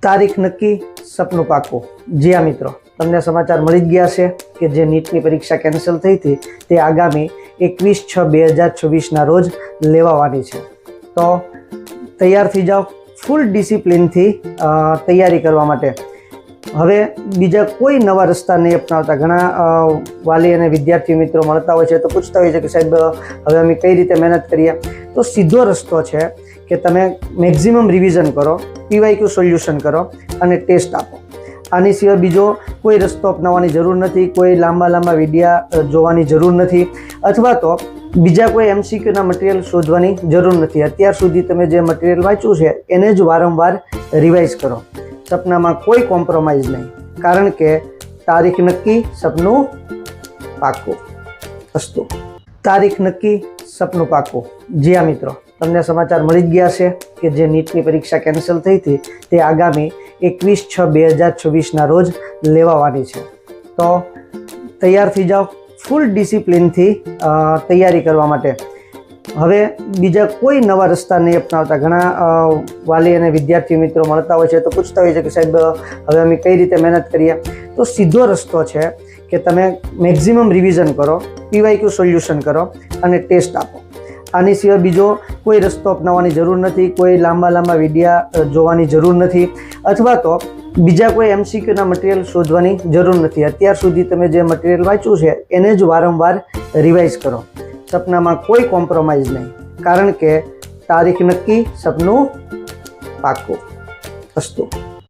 તારીખ નક્કી, સપનું પાકું। જી હા મિત્રો, તમને સમાચાર મળી જ ગયા છે કે જે નીટની પરીક્ષા કેન્સલ થઈ હતી તે આગામી 21/6/2026ના રોજ લેવાવાની છે। તો તૈયાર થઈ જાઓ, ફૂલ ડિસિપ્લિનથી તૈયારી કરવા માટે। હવે બીજા કોઈ નવા રસ્તા નહીં અપનાવતા। ઘણા વાલી અને વિદ્યાર્થી મિત્રો મળતા હોય છે તો પૂછતા હોય છે કે સાહેબ હવે અમે કઈ રીતે મહેનત કરીએ? તો સીધો રસ્તો છે કે તમે મેક્સિમમ રિવિઝન કરો, PYQ સોલ્યુશન કરો અને ટેસ્ટ આપો। આની સિવાય બીજો કોઈ રસ્તો અપનાવવાની જરૂર નથી, કોઈ લાંબા વિડીયા જોવાની જરૂર નથી, અથવા તો બીજા કોઈ MCQના મટીરિયલ શોધવાની જરૂર નથી। અત્યાર સુધી તમે જે મટીરિયલ વાંચ્યું છે એને જ વારંવાર રિવાઇઝ કરો। સપનામાં કોઈ કોમ્પ્રોમાઇઝ નહીં, કારણ કે તારીખ નક્કી, સપનું પાકું। અસ્તુ। તારીખ નક્કી, સપનું પાકું। જી હા મિત્રો, તમને સમાચાર મળી જ ગયા છે કે જે નીટની પરીક્ષા કેન્સલ થઈ હતી તે આગામી 21/6/2026ના રોજ લેવાવાની છે। તો તૈયાર થઈ જાઓ, ફૂલ ડિસિપ્લિનથી તૈયારી કરવા માટે। હવે બીજા કોઈ નવા રસ્તા નહીં અપનાવતા। ઘણા વાલી અને વિદ્યાર્થી મિત્રો મળતા હોય છે તો પૂછતા હોય છે કે સાહેબ હવે અમે કઈ રીતે મહેનત કરીએ? તો સીધો રસ્તો છે કે તમે મેક્સિમમ રિવિઝન કરો, PYQ સોલ્યુશન કરો અને ટેસ્ટ આપો। આની સિવાય બીજો કોઈ રસ્તો અપનાવવાની જરૂર નથી, કોઈ લાંબા વિડીયા જોવાની જરૂર નથી, અથવા તો બીજા કોઈ MCQના મટીરિયલ શોધવાની જરૂર નથી। અત્યાર સુધી તમે જે મટીરિયલ વાંચ્યું છે એને જ વારંવાર રિવાઇઝ કરો। સપનામાં કોઈ કોમ્પ્રોમાઇઝ નહીં, કારણ કે તારીખ નક્કી, સપનું પાકું। અસ્તુ।